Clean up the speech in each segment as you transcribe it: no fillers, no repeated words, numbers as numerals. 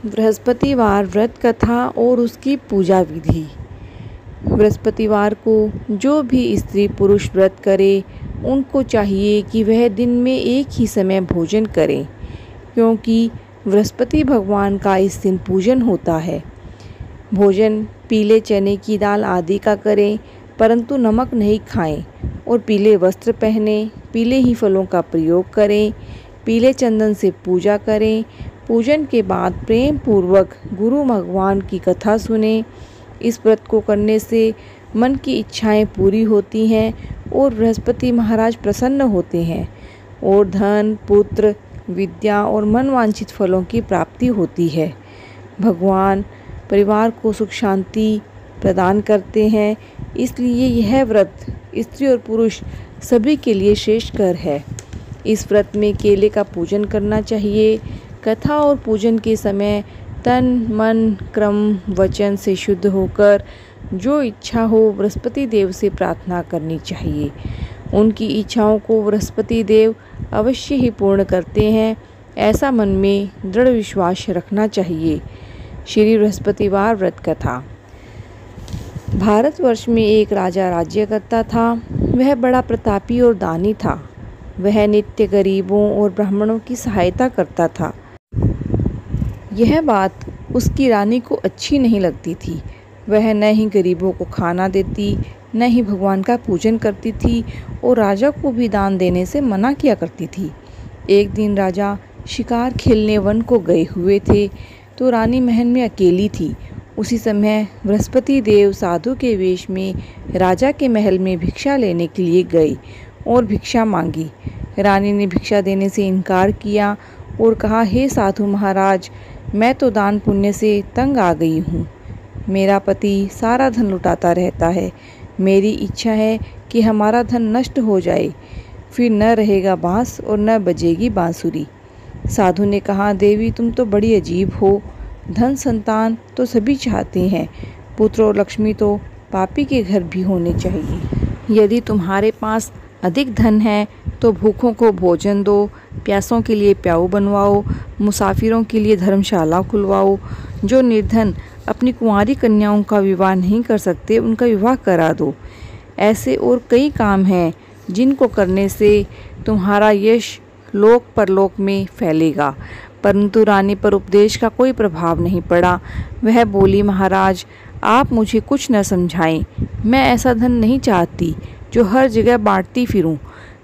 बृहस्पतिवार व्रत कथा और उसकी पूजा विधि। बृहस्पतिवार को जो भी स्त्री पुरुष व्रत करे उनको चाहिए कि वह दिन में एक ही समय भोजन करें, क्योंकि बृहस्पति भगवान का इस दिन पूजन होता है। भोजन पीले चने की दाल आदि का करें, परंतु नमक नहीं खाएं और पीले वस्त्र पहनें। पीले ही फलों का प्रयोग करें। पीले चंदन से पूजा करें। पूजन के बाद प्रेम पूर्वक गुरु भगवान की कथा सुनें। इस व्रत को करने से मन की इच्छाएं पूरी होती हैं और बृहस्पति महाराज प्रसन्न होते हैं और धन, पुत्र, विद्या और मनवांछित फलों की प्राप्ति होती है। भगवान परिवार को सुख शांति प्रदान करते हैं, इसलिए यह व्रत स्त्री और पुरुष सभी के लिए श्रेष्ठकर है। इस व्रत में केले का पूजन करना चाहिए। कथा और पूजन के समय तन, मन, क्रम, वचन से शुद्ध होकर जो इच्छा हो बृहस्पति देव से प्रार्थना करनी चाहिए। उनकी इच्छाओं को बृहस्पति देव अवश्य ही पूर्ण करते हैं, ऐसा मन में दृढ़ विश्वास रखना चाहिए। श्री बृहस्पतिवार व्रत कथा। भारतवर्ष में एक राजा राज्य करता था। वह बड़ा प्रतापी और दानी था। वह नित्य गरीबों और ब्राह्मणों की सहायता करता था। यह बात उसकी रानी को अच्छी नहीं लगती थी। वह न ही गरीबों को खाना देती, न ही भगवान का पूजन करती थी और राजा को भी दान देने से मना किया करती थी। एक दिन राजा शिकार खेलने वन को गए हुए थे तो रानी महल में अकेली थी। उसी समय बृहस्पति देव साधु के वेश में राजा के महल में भिक्षा लेने के लिए गए और भिक्षा मांगी। रानी ने भिक्षा देने से इनकार किया और कहा, हे साधु महाराज, मैं तो दान पुण्य से तंग आ गई हूँ। मेरा पति सारा धन लुटाता रहता है। मेरी इच्छा है कि हमारा धन नष्ट हो जाए, फिर न रहेगा बांस और न बजेगी बांसुरी। साधु ने कहा, देवी तुम तो बड़ी अजीब हो। धन संतान तो सभी चाहते हैं, पुत्र और लक्ष्मी तो पापी के घर भी होने चाहिए। यदि तुम्हारे पास अधिक धन है तो भूखों को भोजन दो, प्यासों के लिए प्याऊ बनवाओ, मुसाफिरों के लिए धर्मशाला खुलवाओ। जो निर्धन अपनी कुंवारी कन्याओं का विवाह नहीं कर सकते उनका विवाह करा दो। ऐसे और कई काम हैं जिनको करने से तुम्हारा यश लोक परलोक में फैलेगा। परंतु रानी पर उपदेश का कोई प्रभाव नहीं पड़ा। वह बोली, महाराज आप मुझे कुछ न समझाएं। मैं ऐसा धन नहीं चाहती जो हर जगह बांटती फिरूं।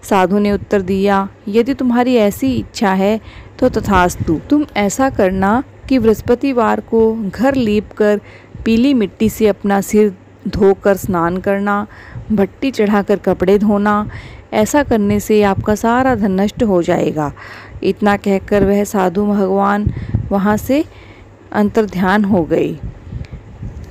साधु ने उत्तर दिया, यदि तुम्हारी ऐसी इच्छा है तो तथास्तु। तुम ऐसा करना कि बृहस्पतिवार को घर लीपकर पीली मिट्टी से अपना सिर धोकर स्नान करना, भट्टी चढ़ाकर कपड़े धोना। ऐसा करने से आपका सारा धन नष्ट हो जाएगा। इतना कहकर वह साधु भगवान वहाँ से अंतर्ध्यान हो गए।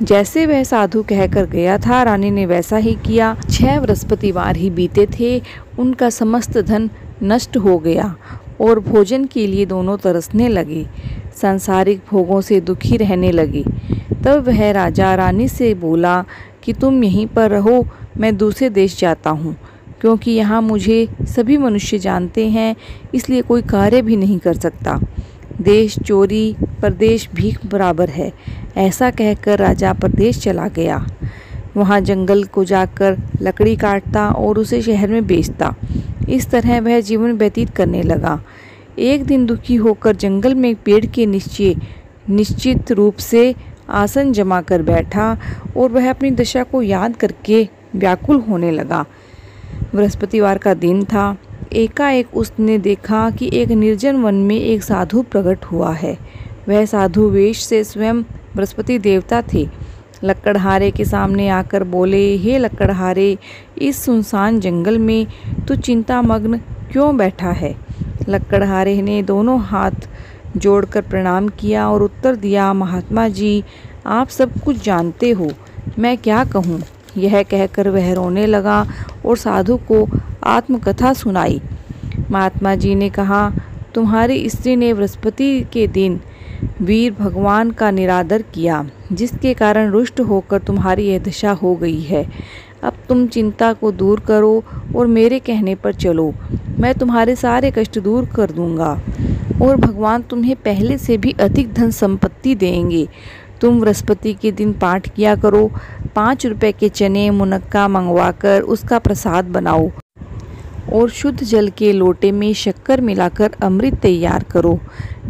जैसे वह साधु कहकर गया था, रानी ने वैसा ही किया। 6 बृहस्पतिवार ही बीते थे, उनका समस्त धन नष्ट हो गया और भोजन के लिए दोनों तरसने लगे। सांसारिक भोगों से दुखी रहने लगे। तब वह राजा रानी से बोला कि तुम यहीं पर रहो, मैं दूसरे देश जाता हूँ, क्योंकि यहाँ मुझे सभी मनुष्य जानते हैं, इसलिए कोई कार्य भी नहीं कर सकता। देश चोरी परदेश भीख बराबर है। ऐसा कहकर राजा परदेश चला गया। वहाँ जंगल को जाकर लकड़ी काटता और उसे शहर में बेचता। इस तरह वह जीवन व्यतीत करने लगा। एक दिन दुखी होकर जंगल में एक पेड़ के नीचे निश्चित रूप से आसन जमा कर बैठा और वह अपनी दशा को याद करके व्याकुल होने लगा। बृहस्पतिवार का दिन था। एकाएक उसने देखा कि एक निर्जन वन में एक साधु प्रकट हुआ है। वह साधु वेश से स्वयं बृहस्पति देवता थे। लकड़हारे के सामने आकर बोले, हे लकड़हारे, इस सुनसान जंगल में तू चिंतामग्न क्यों बैठा है? लकड़हारे ने दोनों हाथ जोड़कर प्रणाम किया और उत्तर दिया, महात्मा जी आप सब कुछ जानते हो, मैं क्या कहूँ। यह कहकर वह रोने लगा और साधु को आत्मकथा सुनाई। महात्मा जी ने कहा, तुम्हारी स्त्री ने बृहस्पति के दिन वीर भगवान का निरादर किया, जिसके कारण रुष्ट होकर तुम्हारी यह दशा हो गई है। अब तुम चिंता को दूर करो और मेरे कहने पर चलो, मैं तुम्हारे सारे कष्ट दूर कर दूंगा। और भगवान तुम्हें पहले से भी अधिक धन संपत्ति देंगे। तुम बृहस्पति के दिन पाठ किया करो। 5 रुपए के चने मुनक्का मंगवाकर उसका प्रसाद बनाओ और शुद्ध जल के लोटे में शक्कर मिलाकर अमृत तैयार करो।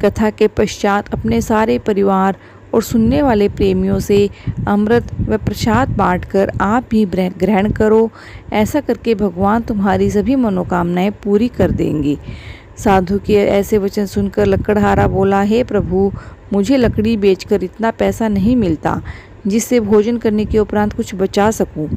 कथा के पश्चात अपने सारे परिवार और सुनने वाले प्रेमियों से अमृत व प्रसाद बांटकर आप भी ग्रहण करो। ऐसा करके भगवान तुम्हारी सभी मनोकामनाएं पूरी कर देंगे। साधु के ऐसे वचन सुनकर लकड़हारा बोला, हे प्रभु, मुझे लकड़ी बेचकर इतना पैसा नहीं मिलता जिससे भोजन करने के उपरांत कुछ बचा सकूं।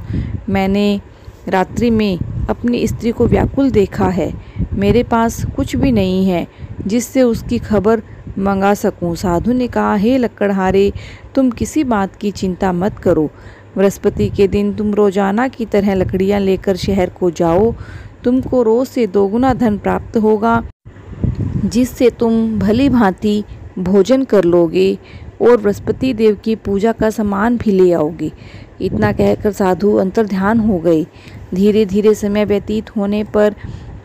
मैंने रात्रि में अपनी स्त्री को व्याकुल देखा है। मेरे पास कुछ भी नहीं है जिससे उसकी खबर मंगा सकूं। साधु ने कहा, हे लकड़हारे, तुम किसी बात की चिंता मत करो। बृहस्पति के दिन तुम रोजाना की तरह लकड़ियां लेकर शहर को जाओ। तुमको रोज से 2 गुना धन प्राप्त होगा जिससे तुम भली भांति भोजन कर लोगे और बृहस्पति देव की पूजा का सामान भी ले आओगे। इतना कहकर साधु अंतर्ध्यान हो गए। धीरे धीरे समय व्यतीत होने पर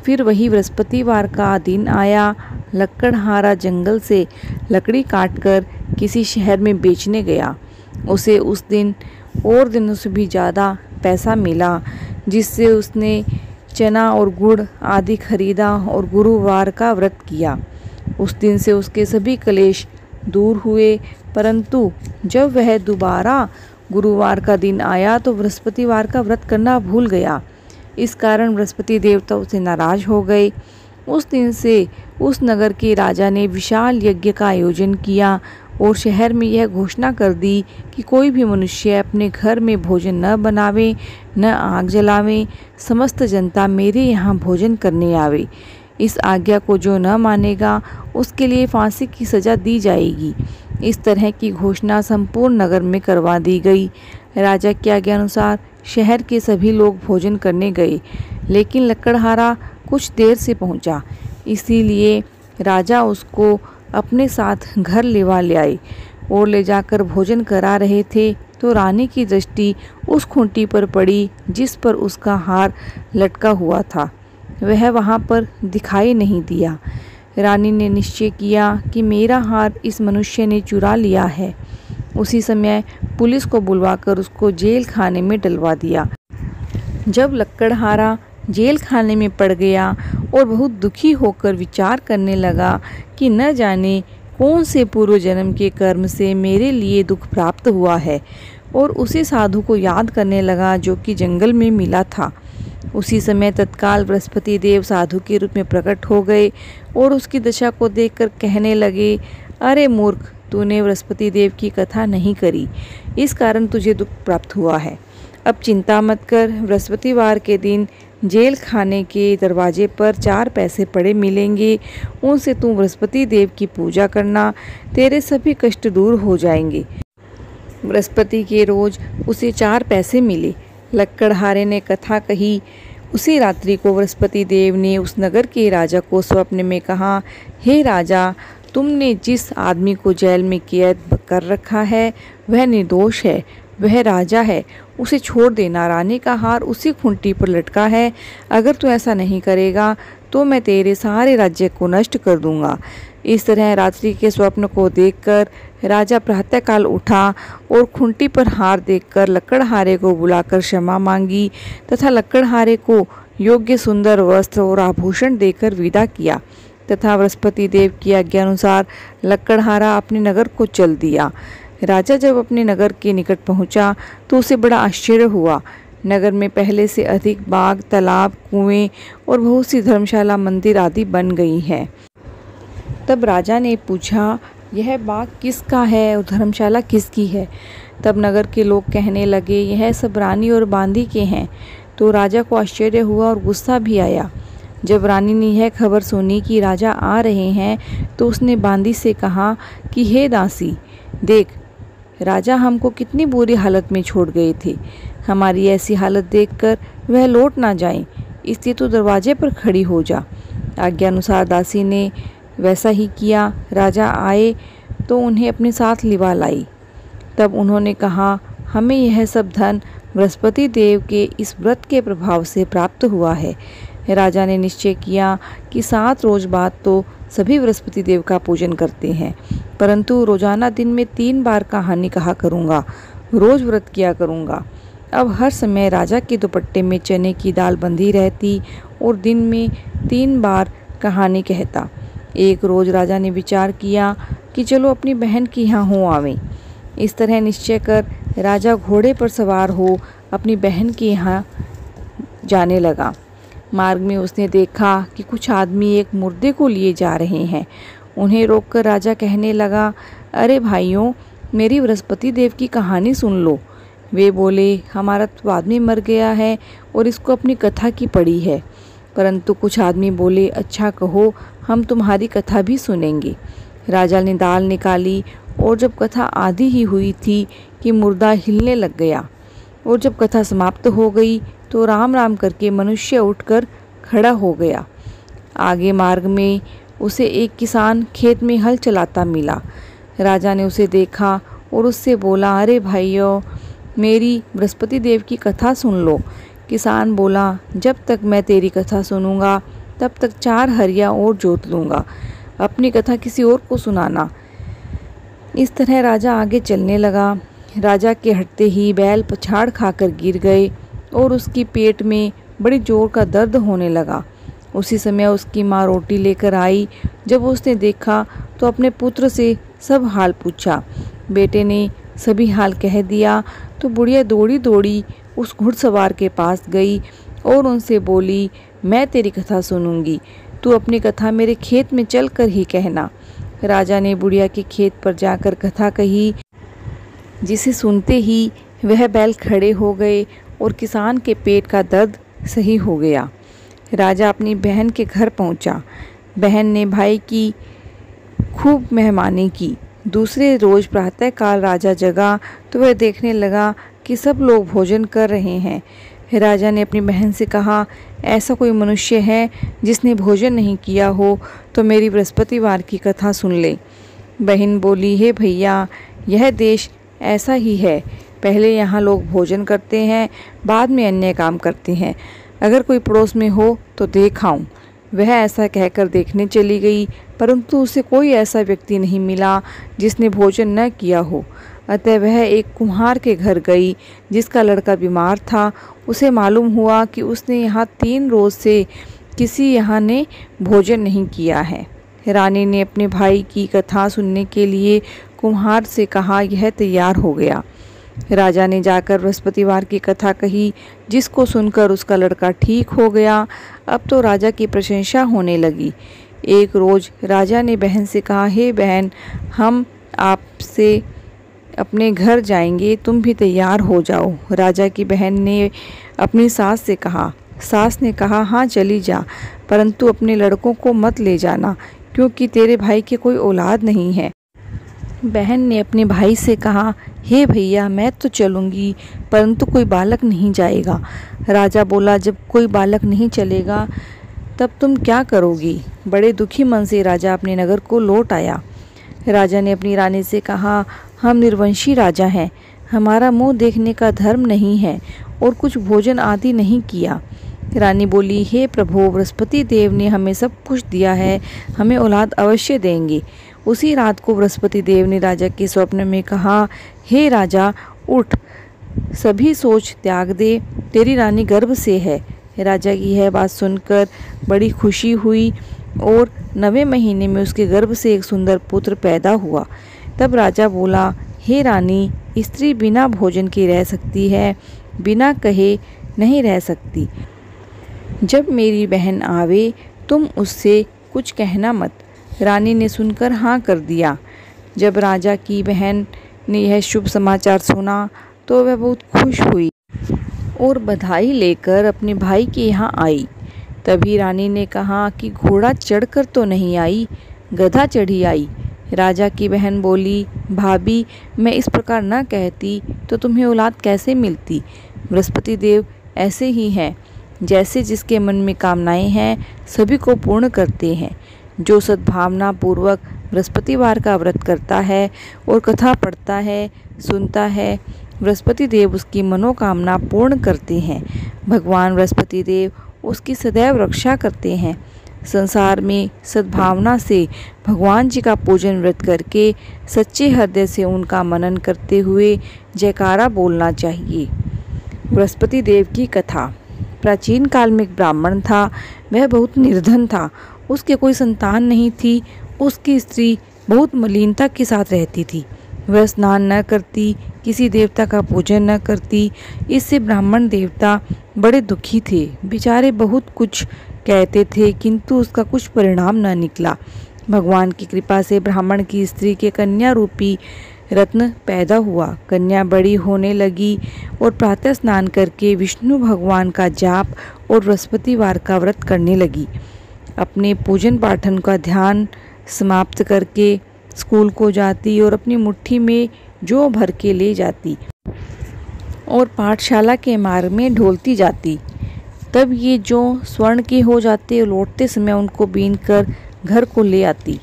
फिर वही बृहस्पतिवार का दिन आया। लकड़हारा जंगल से लकड़ी काटकर किसी शहर में बेचने गया। उसे उस दिन और दिनों से भी ज़्यादा पैसा मिला, जिससे उसने चना और गुड़ आदि खरीदा और गुरुवार का व्रत किया। उस दिन से उसके सभी क्लेश दूर हुए। परंतु जब वह दोबारा गुरुवार का दिन आया तो बृहस्पतिवार का व्रत करना भूल गया। इस कारण बृहस्पति देवता उससे नाराज हो गए। उस दिन से उस नगर के राजा ने विशाल यज्ञ का आयोजन किया और शहर में यह घोषणा कर दी कि कोई भी मनुष्य अपने घर में भोजन न बनावे, न आग जलावे। समस्त जनता मेरे यहाँ भोजन करने आवे। इस आज्ञा को जो न मानेगा उसके लिए फांसी की सजा दी जाएगी। इस तरह की घोषणा संपूर्ण नगर में करवा दी गई। राजा की आज्ञा अनुसार शहर के सभी लोग भोजन करने गए, लेकिन लकड़हारा कुछ देर से पहुंचा। इसीलिए राजा उसको अपने साथ घर लेवा ले आए और ले जाकर भोजन करा रहे थे तो रानी की दृष्टि उस खूंटी पर पड़ी जिस पर उसका हार लटका हुआ था। वह वहाँ पर दिखाई नहीं दिया। रानी ने निश्चय किया कि मेरा हार इस मनुष्य ने चुरा लिया है। उसी समय पुलिस को बुलवाकर उसको जेल खाने में डलवा दिया। जब लकड़हारा जेल खाने में पड़ गया और बहुत दुखी होकर विचार करने लगा कि न जाने कौन से पूर्व जन्म के कर्म से मेरे लिए दुख प्राप्त हुआ है, और उसी साधु को याद करने लगा जो कि जंगल में मिला था। उसी समय तत्काल बृहस्पति देव साधु के रूप में प्रकट हो गए और उसकी दशा को देखकर कहने लगे, अरे मूर्ख, तूने बृहस्पति देव की कथा नहीं करी, इस कारण तुझे दुख प्राप्त हुआ है। अब चिंता मत कर। बृहस्पतिवार के दिन जेल खाने के दरवाजे पर 4 पैसे पड़े मिलेंगे। उनसे तू बृहस्पति देव की पूजा करना, तेरे सभी कष्ट दूर हो जाएंगे। बृहस्पति के रोज उसे 4 पैसे मिले। लकड़हारे ने कथा कही। उसी रात्रि को बृहस्पति देव ने उस नगर के राजा को स्वप्न में कहा, हे राजा, तुमने जिस आदमी को जेल में कैद कर रखा है वह निर्दोष है, वह राजा है, उसे छोड़ देना। रानी का हार उसी खूंटी पर लटका है। अगर तू ऐसा नहीं करेगा तो मैं तेरे सारे राज्य को नष्ट कर दूंगा। इस तरह रात्रि के स्वप्न को देखकर राजा प्रातःकाल उठा और खूंटी पर हार देखकर लकड़हारे को बुलाकर क्षमा मांगी तथा लकड़हारे को योग्य सुंदर वस्त्र और आभूषण देकर विदा किया तथा बृहस्पति देव की आज्ञा अनुसार लकड़हारा अपने नगर को चल दिया। राजा जब अपने नगर के निकट पहुंचा तो उसे बड़ा आश्चर्य हुआ। नगर में पहले से अधिक बाग, तालाब, कुएं और बहुत सी धर्मशाला, मंदिर आदि बन गई हैं। तब राजा ने पूछा, यह बाग किसका है और धर्मशाला किसकी है? तब नगर के लोग कहने लगे, यह सब रानी और बांदी के हैं। तो राजा को आश्चर्य हुआ और गुस्सा भी आया। जब रानी ने यह खबर सुनी कि राजा आ रहे हैं तो उसने बांदी से कहा कि हे दासी, देख, राजा हमको कितनी बुरी हालत में छोड़ गए थे। हमारी ऐसी हालत देखकर वह लौट ना जाए, इसलिए तो दरवाजे पर खड़ी हो जा। आज्ञा अनुसार दासी ने वैसा ही किया। राजा आए तो उन्हें अपने साथ लिवा लाई। तब उन्होंने कहा, हमें यह सब धन बृहस्पति देव के इस व्रत के प्रभाव से प्राप्त हुआ है। राजा ने निश्चय किया कि 7 रोज बाद तो सभी बृहस्पति देव का पूजन करते हैं, परंतु रोजाना दिन में 3 बार कहानी कहा करूँगा, रोज व्रत किया करूँगा। अब हर समय राजा के दुपट्टे में चने की दाल बंधी रहती और दिन में 3 बार कहानी कहता। एक रोज राजा ने विचार किया कि चलो अपनी बहन के यहाँ हो आवें। इस तरह निश्चय कर राजा घोड़े पर सवार हो अपनी बहन के यहाँ जाने लगा। मार्ग में उसने देखा कि कुछ आदमी एक मुर्दे को लिए जा रहे हैं। उन्हें रोककर राजा कहने लगा, अरे भाइयों, मेरी बृहस्पति देव की कहानी सुन लो। वे बोले, हमारा तो आदमी मर गया है और इसको अपनी कथा की पड़ी है। परंतु कुछ आदमी बोले, अच्छा कहो, हम तुम्हारी कथा भी सुनेंगे। राजा ने दाल निकाली और जब कथा आधी ही हुई थी कि मुर्दा हिलने लग गया, और जब कथा समाप्त हो गई तो राम राम करके मनुष्य उठकर खड़ा हो गया। आगे मार्ग में उसे एक किसान खेत में हल चलाता मिला। राजा ने उसे देखा और उससे बोला, अरे भाइयों, मेरी बृहस्पति देव की कथा सुन लो। किसान बोला, जब तक मैं तेरी कथा सुनूंगा तब तक 4 हरिया और जोत लूँगा, अपनी कथा किसी और को सुनाना। इस तरह राजा आगे चलने लगा। राजा के हटते ही बैल पछाड़ खाकर गिर गए और उसकी पेट में बड़ी जोर का दर्द होने लगा। उसी समय उसकी माँ रोटी लेकर आई। जब उसने देखा तो अपने पुत्र से सब हाल पूछा। बेटे ने सभी हाल कह दिया तो बुढ़िया दौड़ी दौड़ी उस घुड़सवार के पास गई और उनसे बोली, मैं तेरी कथा सुनूंगी, तू अपनी कथा मेरे खेत में चल कर ही कहना। राजा ने बुढ़िया के खेत पर जाकर कथा कही, जिसे सुनते ही वह बैल खड़े हो गए और किसान के पेट का दर्द सही हो गया। राजा अपनी बहन के घर पहुंचा। बहन ने भाई की खूब मेहमानी की। दूसरे रोज प्रातःकाल राजा जगा तो वह देखने लगा कि सब लोग भोजन कर रहे हैं। राजा ने अपनी बहन से कहा, ऐसा कोई मनुष्य है जिसने भोजन नहीं किया हो तो मेरी बृहस्पतिवार की कथा सुन ले। बहन बोली, हे भैया, यह देश ऐसा ही है, पहले यहाँ लोग भोजन करते हैं, बाद में अन्य काम करते हैं। अगर कोई पड़ोस में हो तो देख आऊं। वह ऐसा कहकर देखने चली गई, परंतु उसे कोई ऐसा व्यक्ति नहीं मिला जिसने भोजन न किया हो। अतः वह एक कुम्हार के घर गई जिसका लड़का बीमार था। उसे मालूम हुआ कि उसने यहाँ 3 रोज से किसी यहाँ ने भोजन नहीं किया है। रानी ने अपने भाई की कथा सुनने के लिए कुम्हार से कहा, यह तैयार हो गया। राजा ने जाकर बृहस्पतिवार की कथा कही, जिसको सुनकर उसका लड़का ठीक हो गया। अब तो राजा की प्रशंसा होने लगी। एक रोज राजा ने बहन से कहा, हे बहन, हम आपसे अपने घर जाएंगे, तुम भी तैयार हो जाओ। राजा की बहन ने अपनी सास से कहा। सास ने कहा, हाँ चली जा, परंतु अपने लड़कों को मत ले जाना, क्योंकि तेरे भाई की कोई औलाद नहीं है। बहन ने अपने भाई से कहा, हे भैया, मैं तो चलूँगी, परंतु कोई बालक नहीं जाएगा। राजा बोला, जब कोई बालक नहीं चलेगा तब तुम क्या करोगी? बड़े दुखी मन से राजा अपने नगर को लौट आया। राजा ने अपनी रानी से कहा, हम निर्वंशी राजा हैं, हमारा मुंह देखने का धर्म नहीं है और कुछ भोजन आदि नहीं किया। रानी बोली, हे प्रभु, बृहस्पति देव ने हमें सब कुछ दिया है, हमें औलाद अवश्य देंगे। उसी रात को बृहस्पति देव ने राजा के स्वप्न में कहा, हे राजा, उठ, सभी सोच त्याग दे, तेरी रानी गर्भ से है। राजा की यह बात सुनकर बड़ी खुशी हुई और 9वें महीने में उसके गर्भ से एक सुंदर पुत्र पैदा हुआ। तब राजा बोला, हे रानी, स्त्री बिना भोजन के रह सकती है, बिना कहे नहीं रह सकती। जब मेरी बहन आवे तुम उससे कुछ कहना मत। रानी ने सुनकर हाँ कर दिया। जब राजा की बहन ने यह शुभ समाचार सुना तो वह बहुत खुश हुई और बधाई लेकर अपने भाई के यहाँ आई। तभी रानी ने कहा कि घोड़ा चढ़कर तो नहीं आई, गधा चढ़ी आई। राजा की बहन बोली, भाभी, मैं इस प्रकार न कहती तो तुम्हें औलाद कैसे मिलती? बृहस्पति देव ऐसे ही हैं, जैसे जिसके मन में कामनाएं हैं सभी को पूर्ण करते हैं। जो सद्भावना पूर्वक बृहस्पतिवार का व्रत करता है और कथा पढ़ता है, सुनता है, बृहस्पति देव उसकी मनोकामना पूर्ण करते हैं। भगवान बृहस्पति देव उसकी सदैव रक्षा करते हैं। संसार में सद्भावना से भगवान जी का पूजन व्रत करके सच्चे हृदय से उनका मनन करते हुए जयकारा बोलना चाहिए। बृहस्पति देव की कथा। प्राचीन काल में एक ब्राह्मण था। वह बहुत निर्धन था। उसके कोई संतान नहीं थी। उसकी स्त्री बहुत मलिनता के साथ रहती थी। वह स्नान न करती, किसी देवता का पूजन न करती। इससे ब्राह्मण देवता बड़े दुखी थे। बेचारे बहुत कुछ कहते थे किंतु उसका कुछ परिणाम न निकला। भगवान की कृपा से ब्राह्मण की स्त्री के कन्या रूपी रत्न पैदा हुआ। कन्या बड़ी होने लगी और प्रातः स्नान करके विष्णु भगवान का जाप और बृहस्पतिवार का व्रत करने लगी। अपने पूजन पाठन का ध्यान समाप्त करके स्कूल को जाती और अपनी मुट्ठी में जौ भर के ले जाती और पाठशाला के मार्ग में ढोलती जाती। तब ये जौ स्वर्ण के हो जाते और लौटते समय उनको बीन कर घर को ले आती।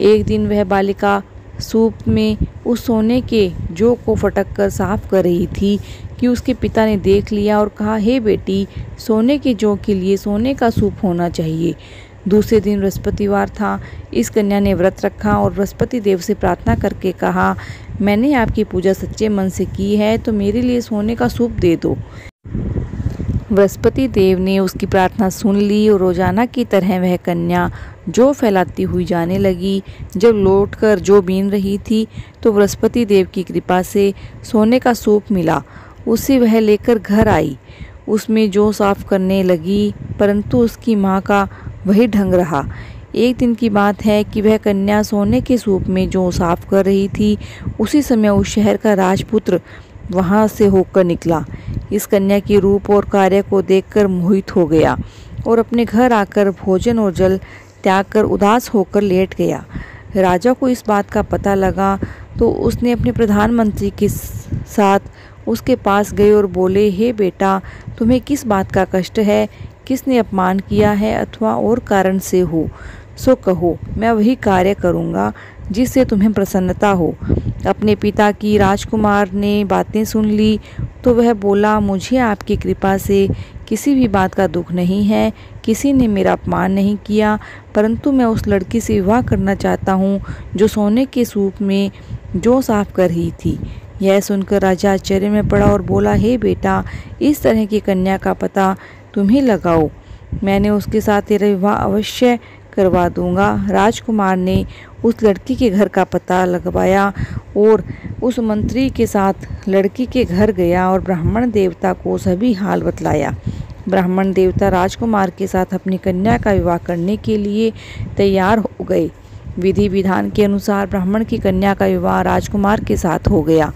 एक दिन वह बालिका सूप में उस सोने के जौ को फटक कर साफ कर रही थी कि उसके पिता ने देख लिया और कहा, हे बेटी, सोने के जौ के लिए सोने का सूप होना चाहिए। दूसरे दिन बृहस्पतिवार था। इस कन्या ने व्रत रखा और बृहस्पति देव से प्रार्थना करके कहा, मैंने आपकी पूजा सच्चे मन से की है तो मेरे लिए सोने का सूप दे दो। बृहस्पति देव ने उसकी प्रार्थना सुन ली और रोजाना की तरह वह कन्या जौ फैलाती हुई जाने लगी। जब लौटकर जौ बीन रही थी तो बृहस्पति देव की कृपा से सोने का सूप मिला। उसे वह लेकर घर आई। उसमें जौ साफ करने लगी परंतु उसकी माँ का वही ढंग रहा। एक दिन की बात है कि वह कन्या सोने के सूप में जौ साफ कर रही थी। उसी समय उस शहर का राजपुत्र वहां से होकर निकला। इस कन्या के रूप और कार्य को देखकर मोहित हो गया और अपने घर आकर भोजन और जल त्याग कर उदास होकर लेट गया। राजा को इस बात का पता लगा तो उसने अपने प्रधानमंत्री के साथ उसके पास गए और बोले, हे बेटा, तुम्हें किस बात का कष्ट है? किसने अपमान किया है अथवा और कारण से हो सो कहो, मैं वही कार्य करूँगा जिससे तुम्हें प्रसन्नता हो। अपने पिता की राजकुमार ने बातें सुन ली तो वह बोला, मुझे आपकी कृपा से किसी भी बात का दुख नहीं है। किसी ने मेरा अपमान नहीं किया परंतु मैं उस लड़की से विवाह करना चाहता हूँ जो सोने के सूप में जौ साफ कर रही थी। यह सुनकर राजा आश्चर्य में पड़ा और बोला, हे बेटा, इस तरह की कन्या का पता तुम्हें लगाओ। मैंने उसके साथ तेरा विवाह अवश्य करवा दूंगा। राजकुमार ने उस लड़की के घर का पता लगवाया और उस मंत्री के साथ लड़की के घर गया और ब्राह्मण देवता को सभी हाल बतलाया। ब्राह्मण देवता राजकुमार के साथ अपनी कन्या का विवाह करने के लिए तैयार हो गए। विधि विधान के अनुसार ब्राह्मण की कन्या का विवाह राजकुमार के साथ हो गया।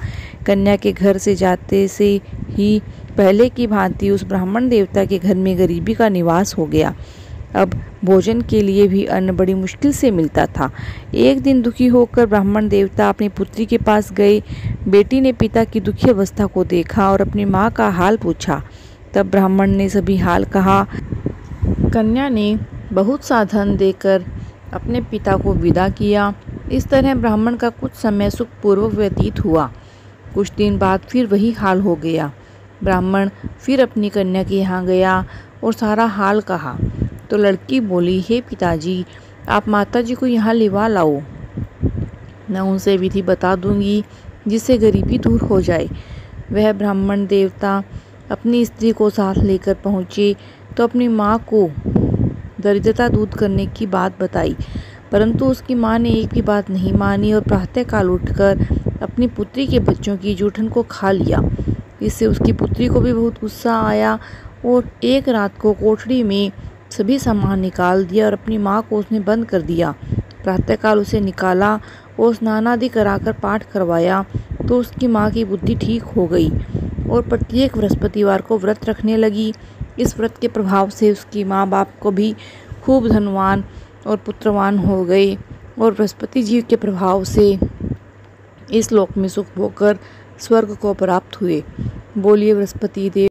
कन्या के घर से जाते से ही पहले की भांति उस ब्राह्मण देवता के घर में गरीबी का निवास हो गया। अब भोजन के लिए भी अन्न बड़ी मुश्किल से मिलता था। एक दिन दुखी होकर ब्राह्मण देवता अपनी पुत्री के पास गए। बेटी ने पिता की दुखी अवस्था को देखा और अपनी माँ का हाल पूछा। तब ब्राह्मण ने सभी हाल कहा। कन्या ने बहुत सा धन देकर अपने पिता को विदा किया। इस तरह ब्राह्मण का कुछ समय सुखपूर्वक व्यतीत हुआ। कुछ दिन बाद फिर वही हाल हो गया। ब्राह्मण फिर अपनी कन्या के यहाँ गया और सारा हाल कहा तो लड़की बोली, हे पिताजी, आप माताजी को यहाँ लिवा लाओ। मैं उनसे विधि बता दूंगी जिससे गरीबी दूर हो जाए। वह ब्राह्मण देवता अपनी स्त्री को साथ लेकर पहुँचे तो अपनी माँ को दरिद्रता दूर करने की बात बताई परंतु उसकी माँ ने एक भी बात नहीं मानी और प्रातःकाल उठकर अपनी पुत्री के बच्चों की जूठन को खा लिया। इससे उसकी पुत्री को भी बहुत गुस्सा आया और एक रात को कोठरी में सभी सामान निकाल दिया और अपनी माँ को उसने बंद कर दिया। प्रातःकाल उसे निकाला और स्नान आदि कराकर पाठ करवाया तो उसकी माँ की बुद्धि ठीक हो गई और प्रत्येक बृहस्पतिवार को व्रत रखने लगी। इस व्रत के प्रभाव से उसकी माँ बाप को भी खूब धनवान और पुत्रवान हो गए और बृहस्पति जी के प्रभाव से इस लोक में सुख होकर स्वर्ग को प्राप्त हुए। बोलिए बृहस्पति देव।